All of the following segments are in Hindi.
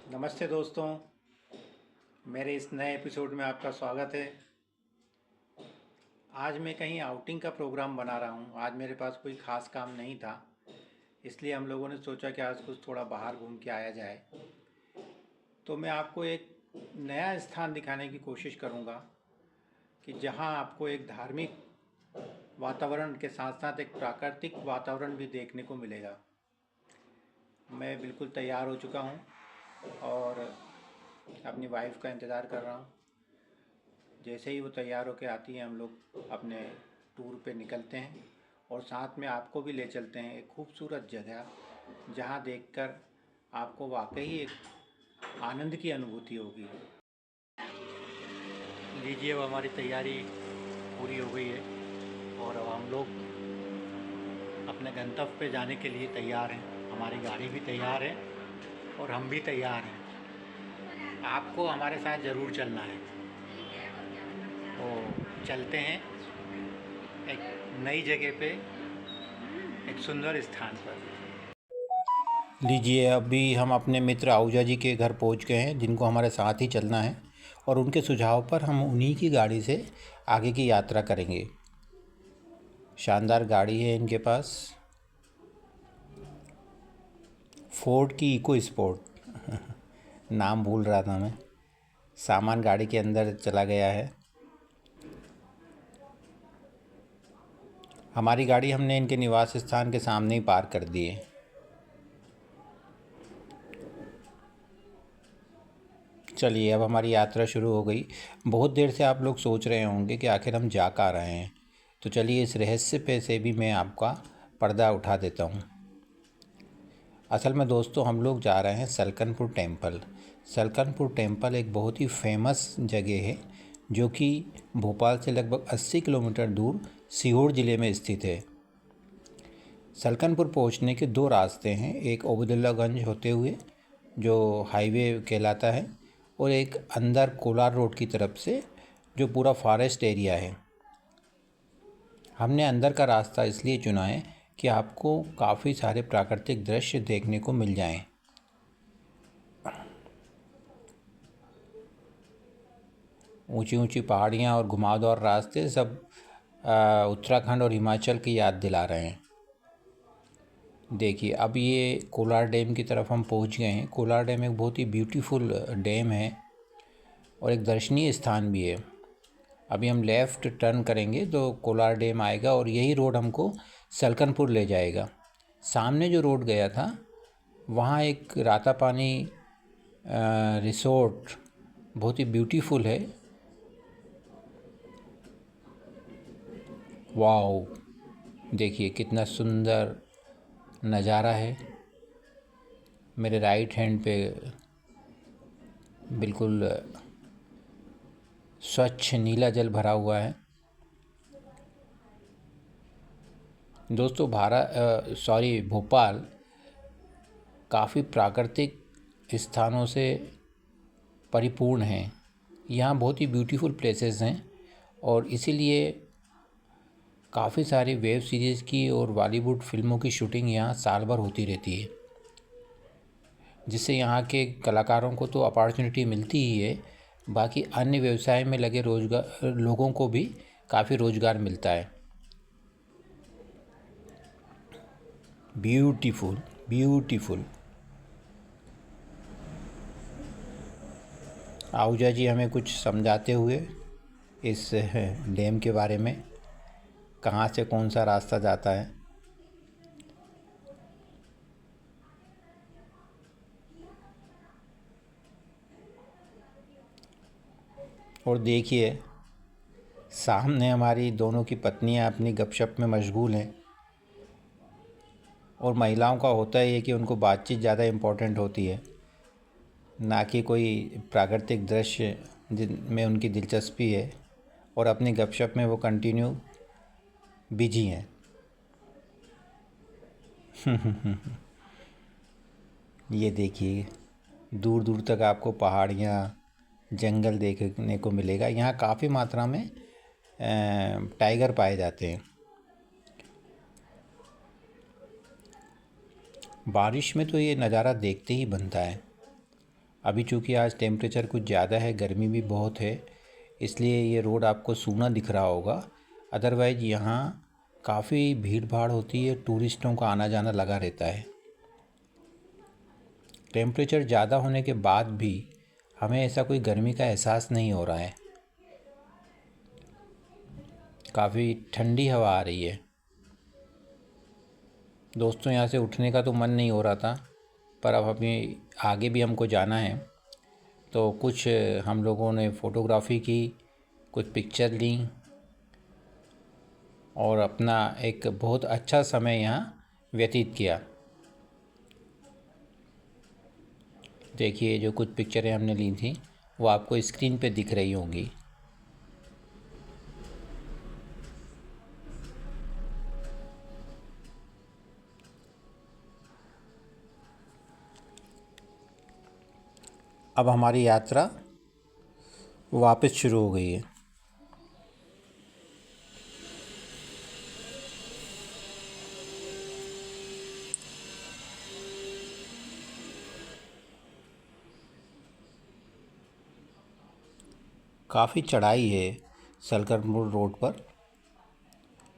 नमस्ते दोस्तों, मेरे इस नए एपिसोड में आपका स्वागत है। आज मैं कहीं आउटिंग का प्रोग्राम बना रहा हूँ। आज मेरे पास कोई ख़ास काम नहीं था, इसलिए हम लोगों ने सोचा कि आज कुछ थोड़ा बाहर घूम के आया जाए। तो मैं आपको एक नया स्थान दिखाने की कोशिश करूँगा कि जहाँ आपको एक धार्मिक वातावरण के साथ साथ एक प्राकृतिक वातावरण भी देखने को मिलेगा। मैं बिल्कुल तैयार हो चुका हूँ और अपनी वाइफ का इंतज़ार कर रहा हूँ। जैसे ही वो तैयार होकर आती है, हम लोग अपने टूर पे निकलते हैं और साथ में आपको भी ले चलते हैं एक खूबसूरत जगह, जहाँ देखकर आपको वाकई एक आनंद की अनुभूति होगी। लीजिए, अब हमारी तैयारी पूरी हो गई है और अब हम लोग अपने गंतव्य पे जाने के लिए तैयार हैं। हमारी गाड़ी भी तैयार है और हम भी तैयार हैं। आपको हमारे साथ ज़रूर चलना है। तो चलते हैं एक नई जगह पे, एक सुंदर स्थान पर। लीजिए, अभी हम अपने मित्र आहूजा जी के घर पहुंच गए हैं, जिनको हमारे साथ ही चलना है और उनके सुझाव पर हम उन्हीं की गाड़ी से आगे की यात्रा करेंगे। शानदार गाड़ी है इनके पास, फोर्ड की इको स्पोर्ट। नाम भूल रहा था मैं। सामान गाड़ी के अंदर चला गया है। हमारी गाड़ी हमने इनके निवास स्थान के सामने ही पार्क कर दी है। चलिए, अब हमारी यात्रा शुरू हो गई। बहुत देर से आप लोग सोच रहे होंगे कि आखिर हम जा कहाँ रहे हैं। तो चलिए, इस रहस्य पे से भी मैं आपका पर्दा उठा देता हूँ। असल में दोस्तों, हम लोग जा रहे हैं सलकनपुर टेम्पल। सलकनपुर टेम्पल एक बहुत ही फेमस जगह है, जो कि भोपाल से लगभग 80 किलोमीटर दूर सीहोर ज़िले में स्थित है। सलकनपुर पहुंचने के दो रास्ते हैं, एक ओबेदुल्लागंज होते हुए जो हाईवे कहलाता है, और एक अंदर कोलार रोड की तरफ से जो पूरा फॉरेस्ट एरिया है। हमने अंदर का रास्ता इसलिए चुना है कि आपको काफ़ी सारे प्राकृतिक दृश्य देखने को मिल जाएं। ऊंची ऊंची पहाड़ियाँ और घुमावदार रास्ते सब उत्तराखंड और हिमाचल की याद दिला रहे हैं। देखिए, अब ये कोलार डैम की तरफ हम पहुंच गए हैं। कोलार डैम एक बहुत ही ब्यूटीफुल डैम है और एक दर्शनीय स्थान भी है। अभी हम लेफ़्ट टर्न करेंगे तो कोलार डैम आएगा और यही रोड हमको सलकनपुर ले जाएगा। सामने जो रोड गया था, वहाँ एक रातापानी रिसोर्ट बहुत ही ब्यूटीफुल है। वाओ, देखिए कितना सुंदर नज़ारा है। मेरे राइट हैंड पे बिल्कुल स्वच्छ नीला जल भरा हुआ है। दोस्तों, भोपाल काफ़ी प्राकृतिक स्थानों से परिपूर्ण है। यहाँ बहुत ही ब्यूटीफुल प्लेसेस हैं और इसीलिए काफ़ी सारी वेब सीरीज़ की और बॉलीवुड फिल्मों की शूटिंग यहाँ साल भर होती रहती है, जिससे यहाँ के कलाकारों को तो अपॉर्चुनिटी मिलती ही है, बाकी अन्य व्यवसाय में लगे रोजगार लोगों को भी काफ़ी रोज़गार मिलता है। Beautiful beautiful. आहूजा जी हमें कुछ समझाते हुए इस डैम के बारे में, कहाँ से कौन सा रास्ता जाता है। और देखिए, सामने हमारी दोनों की पत्नियां अपनी गपशप में मशगूल हैं। और महिलाओं का होता ही है कि उनको बातचीत ज़्यादा इम्पोर्टेंट होती है, ना कि कोई प्राकृतिक दृश्य जिनमें उनकी दिलचस्पी है, और अपनी गपशप में वो कंटिन्यू बिजी हैं। ये देखिए, दूर दूर तक आपको पहाड़ियाँ, जंगल देखने को मिलेगा। यहाँ काफ़ी मात्रा में टाइगर पाए जाते हैं। बारिश में तो ये नज़ारा देखते ही बनता है। अभी चूँकि आज टेम्परेचर कुछ ज़्यादा है, गर्मी भी बहुत है, इसलिए ये रोड आपको सूना दिख रहा होगा। अदरवाइज़ यहाँ काफ़ी भीड़ भाड़ होती है, टूरिस्टों का आना जाना लगा रहता है। टेम्परेचर ज़्यादा होने के बाद भी हमें ऐसा कोई गर्मी का एहसास नहीं हो रहा है। काफ़ी ठंडी हवा आ रही है। दोस्तों, यहाँ से उठने का तो मन नहीं हो रहा था, पर अब अभी आगे भी हमको जाना है, तो कुछ हम लोगों ने फ़ोटोग्राफी की, कुछ पिक्चर ली और अपना एक बहुत अच्छा समय यहाँ व्यतीत किया। देखिए, जो कुछ पिक्चरें हमने ली थी वो आपको स्क्रीन पे दिख रही होंगी। अब हमारी यात्रा वापस शुरू हो गई है। काफ़ी चढ़ाई है सलकनपुर रोड पर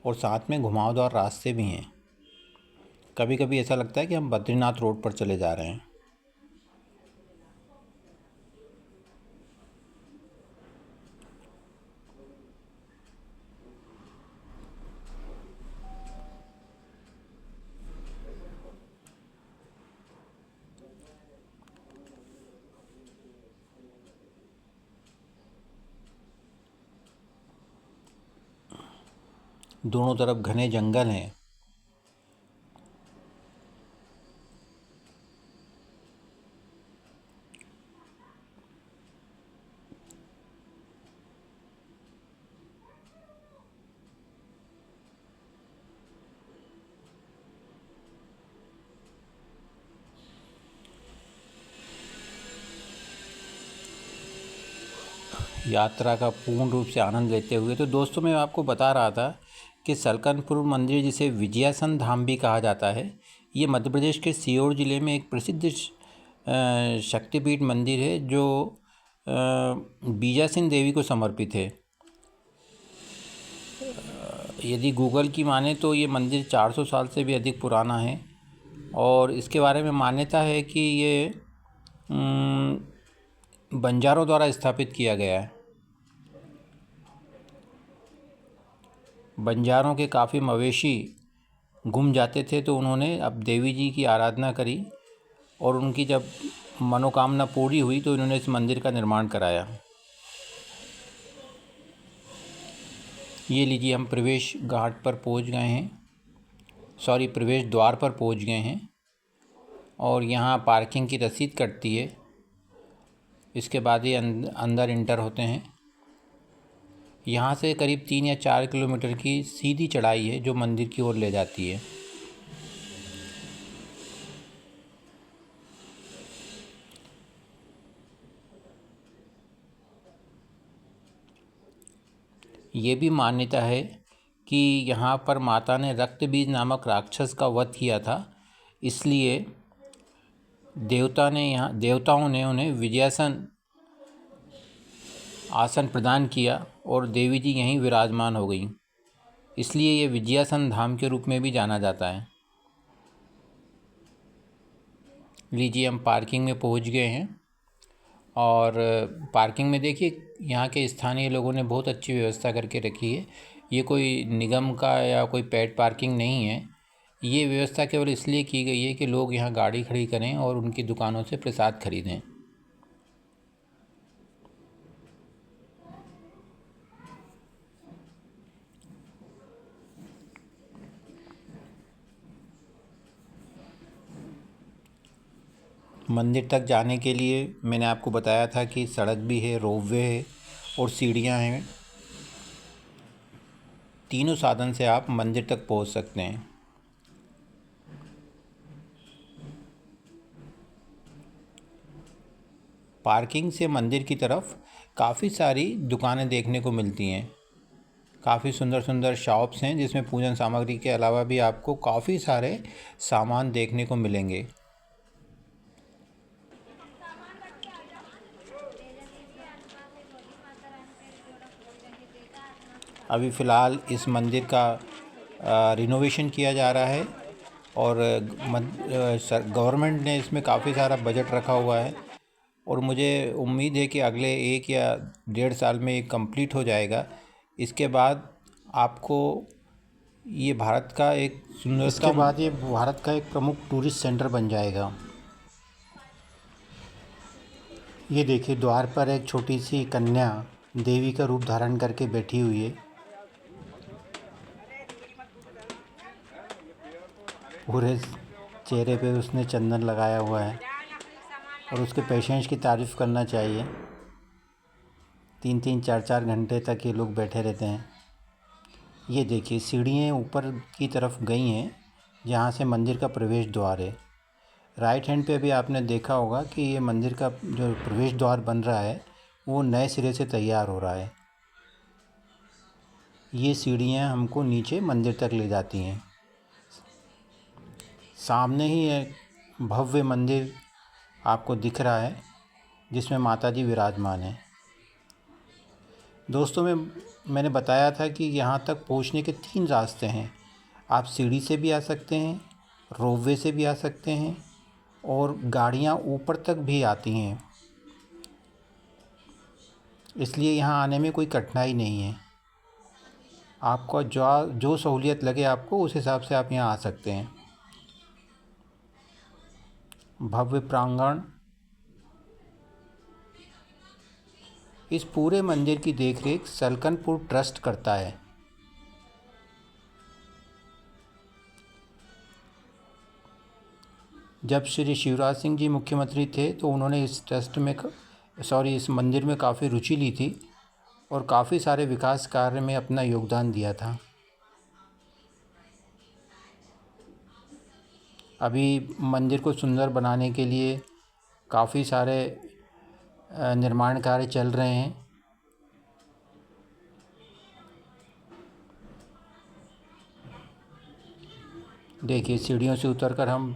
और साथ में घुमावदार रास्ते भी हैं। कभी कभी ऐसा लगता है कि हम बद्रीनाथ रोड पर चले जा रहे हैं। दोनों तरफ घने जंगल हैं। यात्रा का पूर्ण रूप से आनंद लेते हुए, तो दोस्तों मैं आपको बता रहा था कि सलकनपुर मंदिर, जिसे विजयासन धाम भी कहा जाता है, ये मध्य प्रदेश के सीहोर ज़िले में एक प्रसिद्ध शक्तिपीठ मंदिर है जो बीजासन देवी को समर्पित है। यदि गूगल की माने तो ये मंदिर 400 साल से भी अधिक पुराना है और इसके बारे में मान्यता है कि ये बंजारों द्वारा स्थापित किया गया है। बंजारों के काफ़ी मवेशी गुम जाते थे, तो उन्होंने अब देवी जी की आराधना करी और उनकी जब मनोकामना पूरी हुई तो इन्होंने इस मंदिर का निर्माण कराया। ये लीजिए, हम प्रवेश घाट पर पहुंच गए हैं, प्रवेश द्वार पर पहुंच गए हैं और यहाँ पार्किंग की रसीद कटती है। इसके बाद ही अंदर इंटर होते हैं। यहाँ से करीब 3 या 4 किलोमीटर की सीधी चढ़ाई है जो मंदिर की ओर ले जाती है। ये भी मान्यता है कि यहाँ पर माता ने रक्तबीज नामक राक्षस का वध किया था, इसलिए देवताओं ने उन्हें विजयासन आसन प्रदान किया और देवी जी यहीं विराजमान हो गई, इसलिए ये विजयासन धाम के रूप में भी जाना जाता है। लीजिए, हम पार्किंग में पहुंच गए हैं और पार्किंग में देखिए, यहाँ के स्थानीय लोगों ने बहुत अच्छी व्यवस्था करके रखी है। ये कोई निगम का या कोई पेड पार्किंग नहीं है। ये व्यवस्था केवल इसलिए की गई है कि लोग यहाँ गाड़ी खड़ी करें और उनकी दुकानों से प्रसाद खरीदें। मंदिर तक जाने के लिए मैंने आपको बताया था कि सड़क भी है, रोपवे है और सीढ़ियाँ हैं। तीनों साधन से आप मंदिर तक पहुंच सकते हैं। पार्किंग से मंदिर की तरफ काफ़ी सारी दुकानें देखने को मिलती हैं। काफ़ी सुंदर सुंदर शॉप्स हैं जिसमें पूजन सामग्री के अलावा भी आपको काफ़ी सारे सामान देखने को मिलेंगे। अभी फ़िलहाल इस मंदिर का रिनोवेशन किया जा रहा है और गवर्नमेंट ने इसमें काफ़ी सारा बजट रखा हुआ है और मुझे उम्मीद है कि अगले 1 या 1.5 साल में ये कंप्लीट हो जाएगा। इसके बाद आपको ये भारत का एक इसके बाद ये भारत का एक प्रमुख टूरिस्ट सेंटर बन जाएगा। ये देखिए, द्वार पर एक छोटी सी कन्या देवी का रूप धारण करके बैठी हुई है। पूरे चेहरे पे उसने चंदन लगाया हुआ है और उसके पेशेंस की तारीफ़ करना चाहिए। 3-3 4-4 घंटे तक ये लोग बैठे रहते हैं। ये देखिए, सीढ़ियाँ ऊपर की तरफ गई हैं जहाँ से मंदिर का प्रवेश द्वार है। राइट हैंड पे भी आपने देखा होगा कि ये मंदिर का जो प्रवेश द्वार बन रहा है वो नए सिरे से तैयार हो रहा है। ये सीढ़ियाँ हमको नीचे मंदिर तक ले जाती हैं। सामने ही एक भव्य मंदिर आपको दिख रहा है जिसमें माता जी विराजमान हैं। दोस्तों, मैंने बताया था कि यहाँ तक पहुँचने के 3 रास्ते हैं। आप सीढ़ी से भी आ सकते हैं, रोपवे से भी आ सकते हैं और गाड़ियाँ ऊपर तक भी आती हैं। इसलिए यहाँ आने में कोई कठिनाई नहीं है। आपको जो सहूलियत लगे आपको, उस हिसाब से आप यहाँ आ सकते हैं। भव्य प्रांगण। इस पूरे मंदिर की देखरेख सलकनपुर ट्रस्ट करता है। जब श्री शिवराज सिंह जी मुख्यमंत्री थे तो उन्होंने इस मंदिर में काफ़ी रुचि ली थी और काफ़ी सारे विकास कार्य में अपना योगदान दिया था। अभी मंदिर को सुंदर बनाने के लिए काफ़ी सारे निर्माण कार्य चल रहे हैं। देखिए, सीढ़ियों से उतरकर हम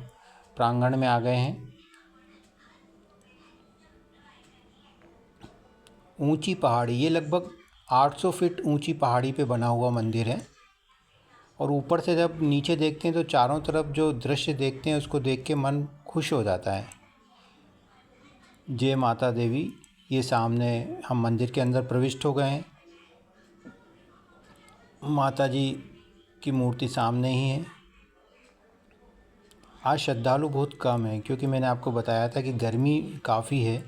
प्रांगण में आ गए हैं। ऊंची पहाड़ी, ये लगभग 800 फीट ऊंची पहाड़ी पे बना हुआ मंदिर है और ऊपर से जब नीचे देखते हैं तो चारों तरफ जो दृश्य देखते हैं उसको देख के मन खुश हो जाता है। जय माता देवी। ये सामने हम मंदिर के अंदर प्रविष्ट हो गए हैं। माता जी की मूर्ति सामने ही है। आज श्रद्धालु बहुत कम हैं क्योंकि मैंने आपको बताया था कि गर्मी काफ़ी है।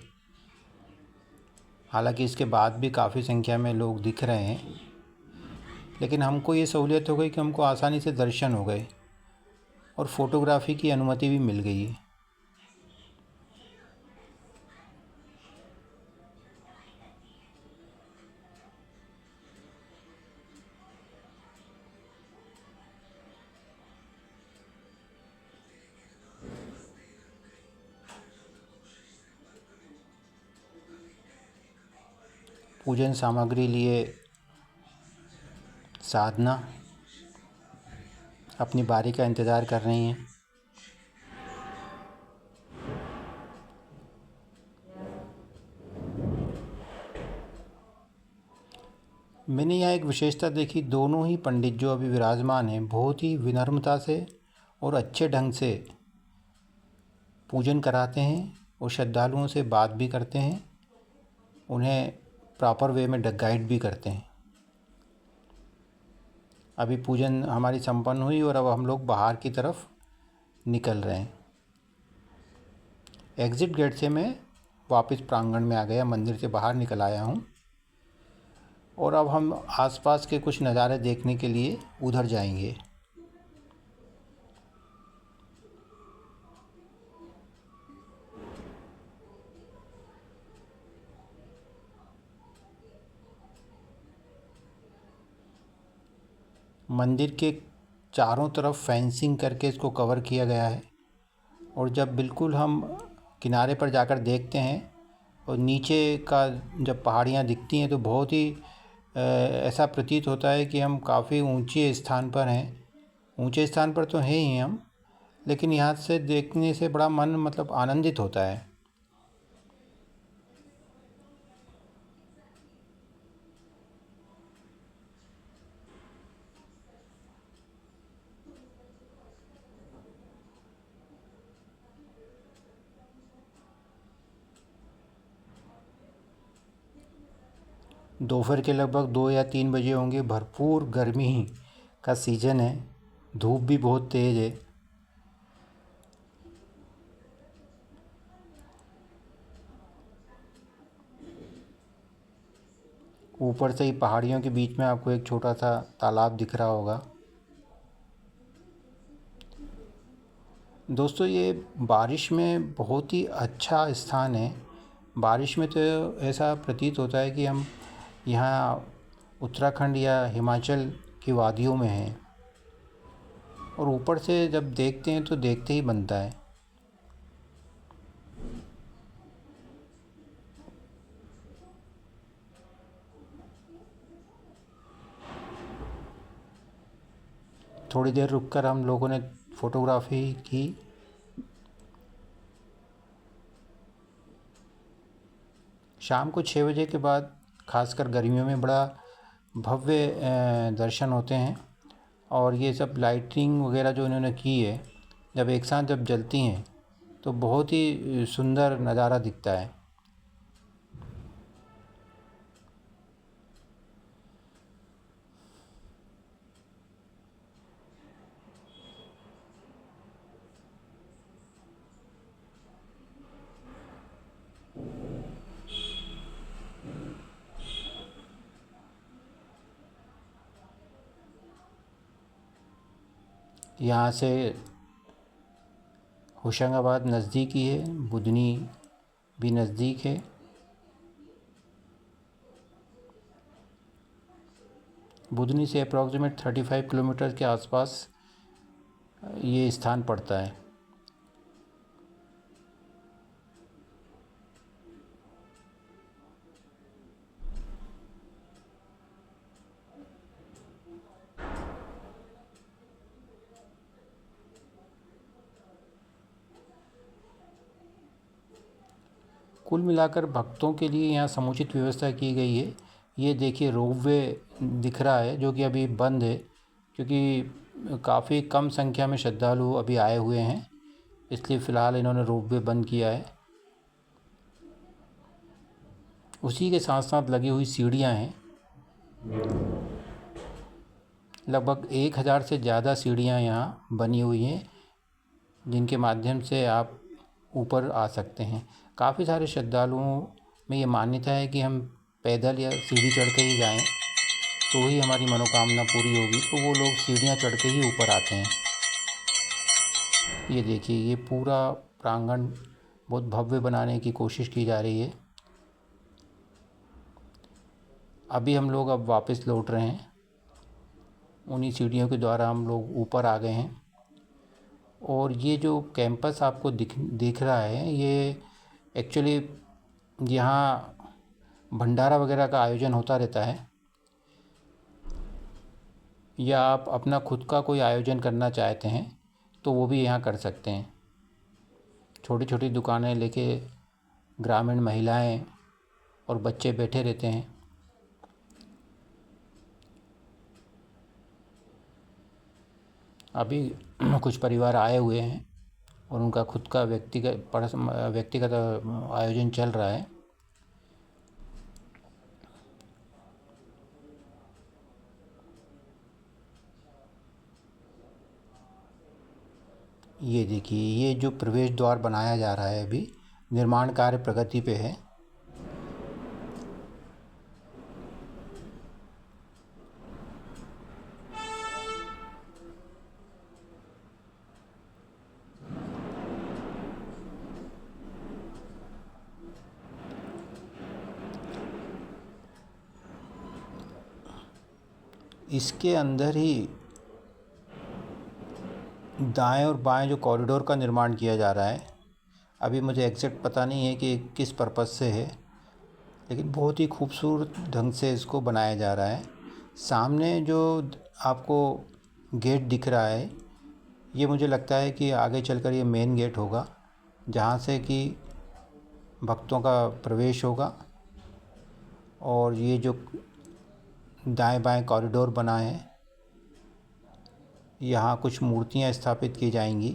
हालांकि इसके बाद भी काफ़ी संख्या में लोग दिख रहे हैं, लेकिन हमको ये सहूलियत हो गई कि हमको आसानी से दर्शन हो गए और फ़ोटोग्राफ़ी की अनुमति भी मिल गई है। पूजन सामग्री लिए साधना अपनी बारी का इंतज़ार कर रही हैं। मैंने यहाँ एक विशेषता देखी, दोनों ही पंडित जो अभी विराजमान हैं बहुत ही विनम्रता से और अच्छे ढंग से पूजन कराते हैं और श्रद्धालुओं से बात भी करते हैं, उन्हें प्रॉपर वे में गाइड भी करते हैं। अभी पूजन हमारी संपन्न हुई और अब हम लोग बाहर की तरफ निकल रहे हैं। एग्ज़िट गेट से मैं वापस प्रांगण में आ गया, मंदिर से बाहर निकल आया हूँ और अब हम आसपास के कुछ नज़ारे देखने के लिए उधर जाएंगे। मंदिर के चारों तरफ फेंसिंग करके इसको कवर किया गया है और जब बिल्कुल हम किनारे पर जाकर देखते हैं और नीचे का जब पहाड़ियाँ दिखती हैं तो बहुत ही ऐसा प्रतीत होता है कि हम काफ़ी ऊंचे स्थान पर हैं। ऊंचे स्थान पर तो हैं ही हम, लेकिन यहाँ से देखने से बड़ा मन मतलब आनंदित होता है। दोपहर के लगभग 2 या 3 बजे होंगे। भरपूर गर्मी का सीज़न है, धूप भी बहुत तेज़ है। ऊपर से ही पहाड़ियों के बीच में आपको एक छोटा सा तालाब दिख रहा होगा। दोस्तों, ये बारिश में बहुत ही अच्छा स्थान है। बारिश में तो ऐसा प्रतीत होता है कि हम यहाँ उत्तराखंड या हिमाचल की वादियों में हैं, और ऊपर से जब देखते हैं तो देखते ही बनता है। थोड़ी देर रुककर हम लोगों ने फ़ोटोग्राफी की। शाम को 6 बजे के बाद खासकर गर्मियों में बड़ा भव्य दर्शन होते हैं। और ये सब लाइटिंग वगैरह जो इन्होंने की है, जब एक साथ जब जलती हैं तो बहुत ही सुंदर नज़ारा दिखता है। यहाँ से होशंगाबाद नज़दीक ही है, बुधनी भी नज़दीक है। बुधनी से अप्रॉक्सीमेट 35 किलोमीटर के आसपास ये स्थान पड़ता है। कुल मिलाकर भक्तों के लिए यहाँ समुचित व्यवस्था की गई है। ये देखिए रोपवे दिख रहा है, जो कि अभी बंद है, क्योंकि काफ़ी कम संख्या में श्रद्धालु अभी आए हुए हैं, इसलिए फ़िलहाल इन्होंने रोपवे बंद किया है। उसी के साथ साथ लगी हुई सीढ़ियाँ हैं। लगभग 1000 से ज़्यादा सीढ़ियाँ यहाँ बनी हुई हैं, जिनके माध्यम से आप ऊपर आ सकते हैं। काफ़ी सारे श्रद्धालुओं में ये मान्यता है कि हम पैदल या सीढ़ी चढ़ के ही जाएं तो ही हमारी मनोकामना पूरी होगी, तो वो लोग सीढ़ियाँ चढ़ के ही ऊपर आते हैं। ये देखिए, ये पूरा प्रांगण बहुत भव्य बनाने की कोशिश की जा रही है। अभी हम लोग अब वापस लौट रहे हैं। उन्हीं सीढ़ियों के द्वारा हम लोग ऊपर आ गए हैं। और ये जो कैंपस आपको दिख रहा है, ये एक्चुअली यहाँ भंडारा वगैरह का आयोजन होता रहता है, या आप अपना खुद का कोई आयोजन करना चाहते हैं तो वो भी यहाँ कर सकते हैं। छोटी छोटी दुकानें लेके ग्रामीण महिलाएं और बच्चे बैठे रहते हैं। अभी कुछ परिवार आए हुए हैं और उनका खुद का व्यक्तिगत आयोजन चल रहा है। ये देखिए, ये जो प्रवेश द्वार बनाया जा रहा है, अभी निर्माण कार्य प्रगति पे है। इसके अंदर ही दाएं और बाएं जो कॉरिडोर का निर्माण किया जा रहा है, अभी मुझे एग्जैक्ट पता नहीं है कि किस पर्पज़ से है, लेकिन बहुत ही खूबसूरत ढंग से इसको बनाया जा रहा है। सामने जो आपको गेट दिख रहा है, ये मुझे लगता है कि आगे चलकर ये मेन गेट होगा, जहाँ से कि भक्तों का प्रवेश होगा। और ये जो दाएं बाएं कॉरिडोर बना है, यहाँ कुछ मूर्तियाँ स्थापित की जाएंगी।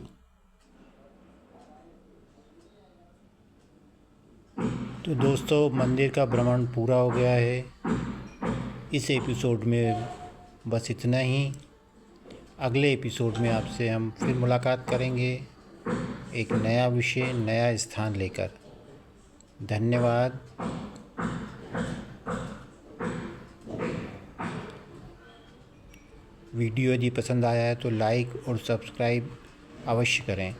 तो दोस्तों, मंदिर का भ्रमण पूरा हो गया है। इस एपिसोड में बस इतना ही। अगले एपिसोड में आपसे हम फिर मुलाकात करेंगे, एक नया विषय, नया स्थान लेकर। धन्यवाद। वीडियो यदि पसंद आया है तो लाइक और सब्सक्राइब अवश्य करें।